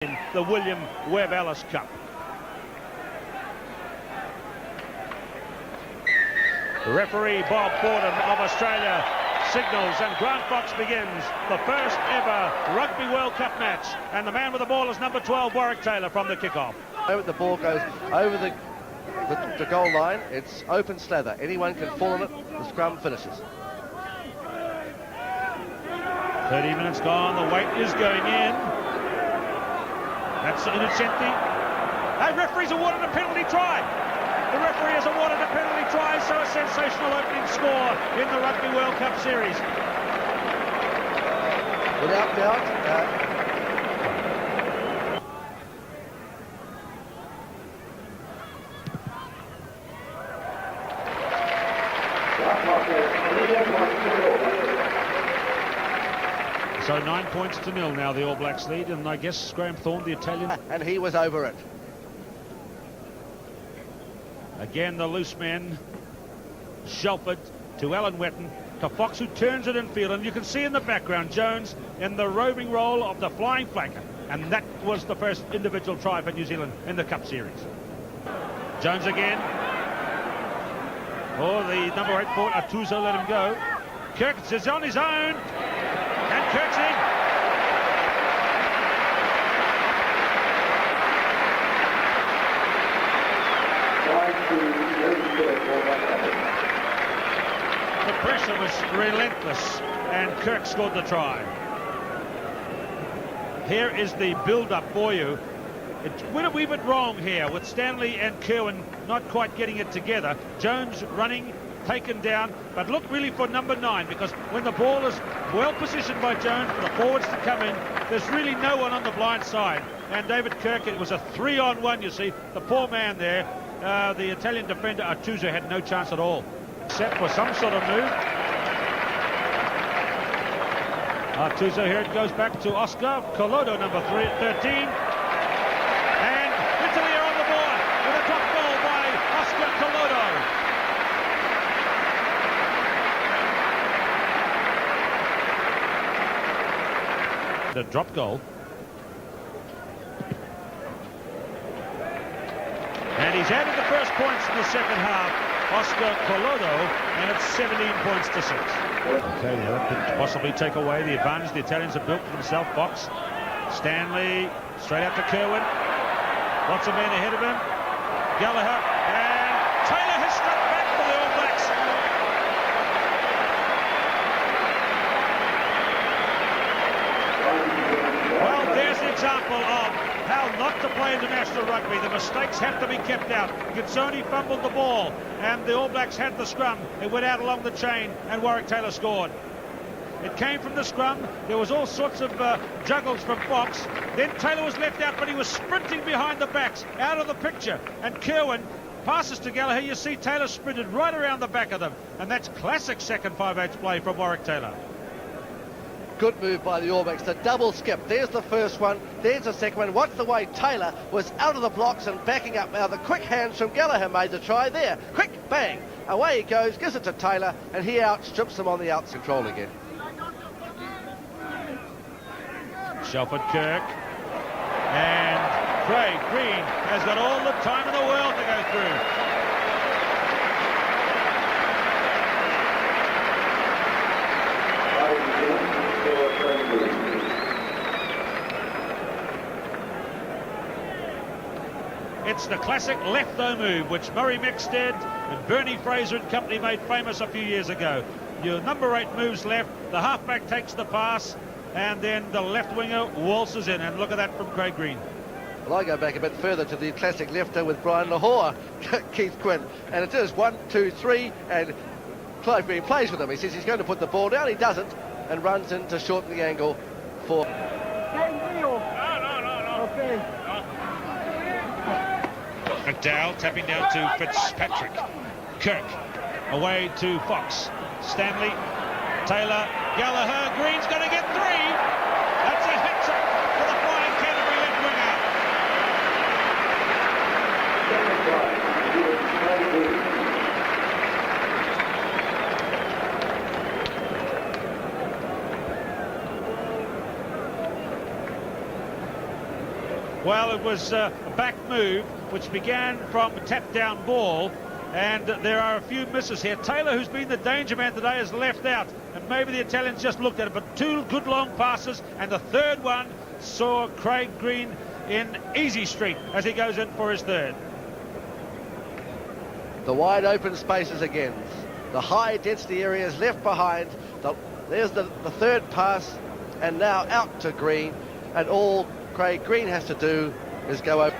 in the William Webb Ellis Cup. The referee Bob Borden of Australia signals and Grant Fox begins the first ever Rugby World Cup match, and the man with the ball is number 12 Warwick Taylor from the kickoff. The ball goes over the goal line. It's open slather. Anyone can fall on it. The scrum finishes. 30 minutes gone. The weight is going in. That's Innocenti. Hey, referee's awarded a penalty try. The referee has awarded a penalty try, so a sensational opening score in the Rugby World Cup series. Without doubt, So 9 points to nil now, the All Blacks lead, and I guess Graham Thorne, the Italian. and he was over it. Again, the loose men. Shelford to Alan Wetton, to Fox, who turns it in field, and you can see in the background Jones in the roving role of the flying flanker, and that was the first individual try for New Zealand in the Cup series. Jones again. Oh, the number 8 forward, Atuzo, let him go. Kirk is on his own, and Kirk's in. The pressure was relentless, and Kirk scored the try. Here is the build-up for you. It went a wee bit wrong here with Stanley and Kerwin not quite getting it together. Jones running, taken down, but look really for number 9, because when the ball is well positioned by Jones for the forwards to come in, there's really no one on the blind side. And David Kirk, it was a 3-on-1, you see. The poor man there, the Italian defender Atuzo, had no chance at all. Set for some sort of move. Atuzo, here it goes back to Oscar Colodo, number 13. And Italy are on the board with a drop goal by Oscar Colodo. The drop goal. And he's added the first points in the second half, Oscar Colodo, and it's 17 points to 6. Okay, that could possibly take away the advantage the Italians have built for themselves. Fox, Stanley, straight out to Kerwin. Lots of men ahead of him. Gallagher, and Taylor has struck back for the All Blacks. Well, there's the example of how not to play international rugby. The mistakes have to be kept out. Gitsoni fumbled the ball, and the All Blacks had the scrum. It went out along the chain, and Warwick Taylor scored. It came from the scrum. There was all sorts of juggles from Fox. Then Taylor was left out, but he was sprinting behind the backs, out of the picture. And Kerwin passes to Gallagher. You see Taylor sprinted right around the back of them, and that's classic second 5/8 play from Warwick Taylor. Good move by the All Blacks. The double skip. There's the first one. There's the second one. Watch the way Taylor was out of the blocks and backing up. Now the quick hands from Gallagher made the try there. Quick, bang. Away he goes, gives it to Taylor, and he outstrips him on the outs control again. Shelford, Kirk, and Craig Green has got all the time in the world to go through. It's the classic left-o move, which Murray Mexted and Bernie Fraser and company made famous a few years ago. Your number 8 moves left, the halfback takes the pass, and then the left winger waltzes in. And look at that from Craig Green. Well, I go back a bit further to the classic lefter with Brian Lahore, Keith Quinn, and it is 1, 2, 3, and Clive Green plays with him. He says he's going to put the ball down. He doesn't, and runs in to shorten the angle for... No. Okay. McDowell tapping down to Fitzpatrick. Kirk away to Fox. Stanley, Taylor, Gallagher. Green's going to get 3. That's a hat-trick for the flying Canterbury left winger. Well, it was a back move which began from a tap-down ball, and there are a few misses here. Taylor, who's been the danger man today, has left out, and maybe the Italians just looked at it, but two good long passes, and the third one saw Craig Green in easy street as he goes in for his third. The wide open spaces again. The high density areas left behind. There's the third pass, and now out to Green, and all Craig Green has to do is go over.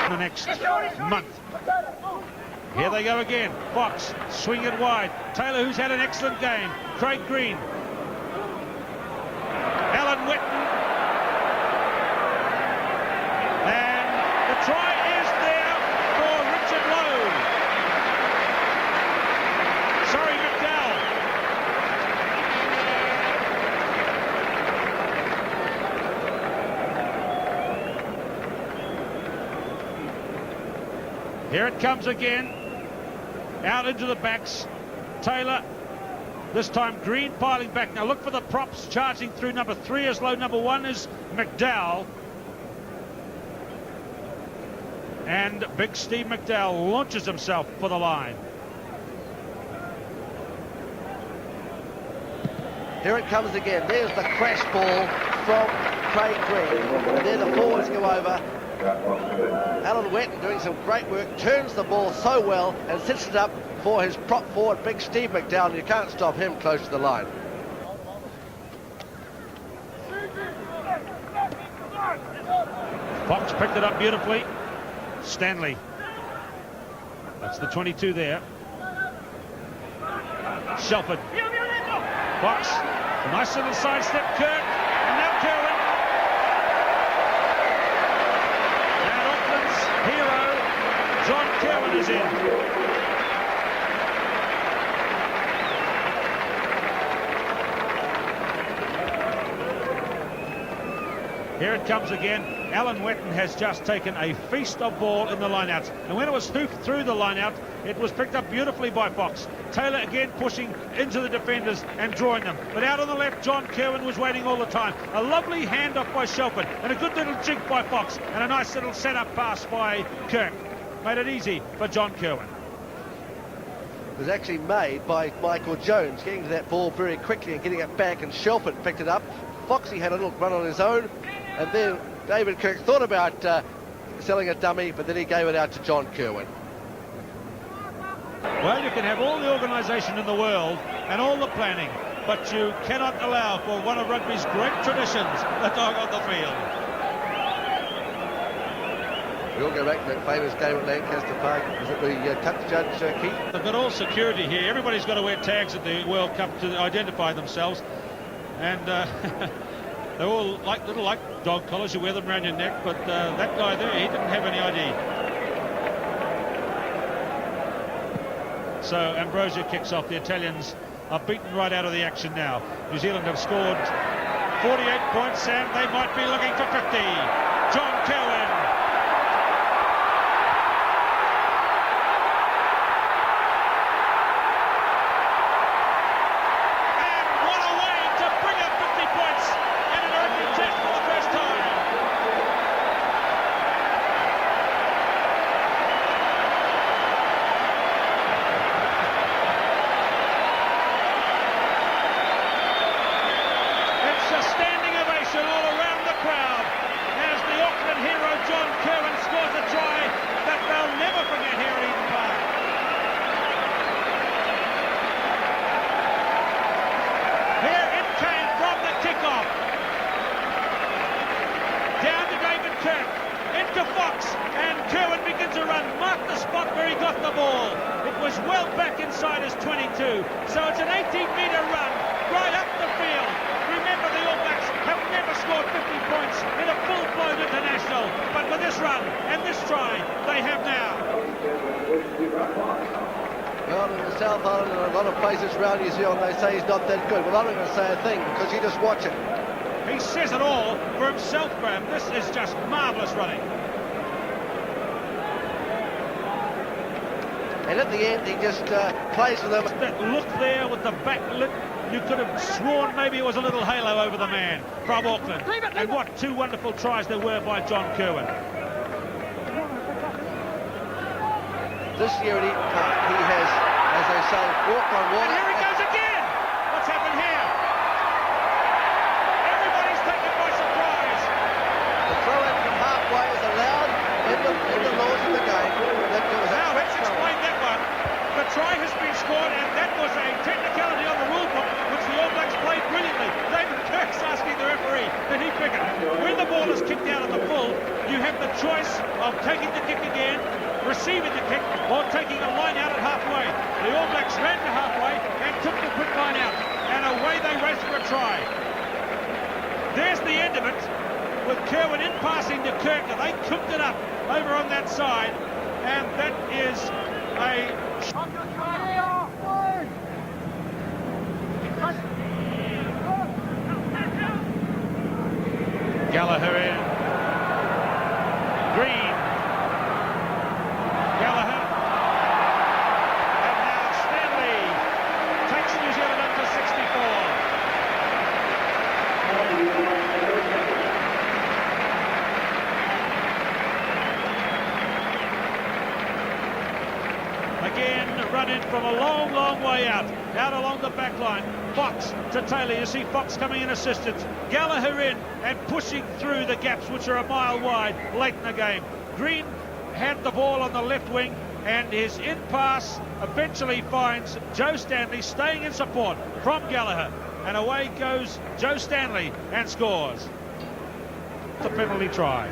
The next month. Here they go again. Fox swing it wide. Taylor, who's had an excellent game. Craig Green. Alan Wetton. And the try is there for Richard Lowe. Sorry, McDowell. Here it comes again. Out into the backs. Taylor. This time Green piling back. Now look for the props charging through. Number 3 is Lowe. Number 1 is McDowell. And big Steve McDowell launches himself for the line. Here it comes again. There's the crash ball from Craig Green. And there the forwards go over. Alan Wetton doing some great work, turns the ball so well and sets it up for his prop forward, big Steve McDowell. You can't stop him close to the line. Fox picked it up beautifully. Stanley. That's the 22 there. Shelford. Fox. A nice little sidestep. Kirk. And now Kerwin. And Auckland's hero, John Kerwin, is in. Here it comes again. Alan Wetton has just taken a feast of ball in the lineouts. And when it was hoofed through the lineout, it was picked up beautifully by Fox. Taylor again pushing into the defenders and drawing them. But out on the left, John Kerwin was waiting all the time. A lovely handoff by Shelford and a good little jig by Fox and a nice little set-up pass by Kirk. Made it easy for John Kerwin. It was actually made by Michael Jones, getting to that ball very quickly and getting it back, and Shelford picked it up. Foxy had a little run on his own, and then David Kirk thought about selling a dummy, but then he gave it out to John Kerwin. Well, you can have all the organisation in the world and all the planning, but you cannot allow for one of rugby's great traditions, the dog on the field. We'll go back to that famous game at Lancaster Park. Was it the touch judge, Keith? They've got all security here. Everybody's got to wear tags at the World Cup to identify themselves. And they're all little dog collars. You wear them around your neck. But that guy there, he didn't have any ID. So Ambrosio kicks off. The Italians are beaten right out of the action now. New Zealand have scored 48 points, and they might be looking for 50. John Kerwin. Well, in the South Island and a lot of places around New Zealand, they say he's not that good. Well, I'm not going to say a thing because you just watch it. He says it all for himself, Graham. This is just marvellous running. and at the end he just plays with them. That look there with the back lip, you could have sworn maybe it was a little halo over the man from Auckland. And what two wonderful tries there were by John Kerwin. This year at Eton Park, he has, as they say, walked on water. And here he goes again! What's happened here? Everybody's taken by surprise. The throw-in from halfway is allowed in the laws of the game. Now, let's explain that one. The try has been scored, and that was a technicality on the rule book, which the All Blacks played brilliantly. David Kirk's asking the referee, did he pick it? When the ball is kicked out of the full, you have the choice of taking the kick again, receiving the kick, or taking a line out at halfway. The All Blacks ran to halfway and took the quick line out, and away they raced for a try. There's the end of it, with Kerwin in passing to Kirk. They cooked it up over on that side, and that is a... Gallagher in. Green. Gallagher. And now Stanley takes New Zealand up to 64. Again, run in from a long, long way out along the back line. Fox to Taylor. You see Fox coming in assistance. Gallagher in and pushing through the gaps, which are a mile wide late in the game. Green had the ball on the left wing, and his in pass eventually finds Joe Stanley staying in support from Gallagher. And away goes Joe Stanley and scores. The penalty try.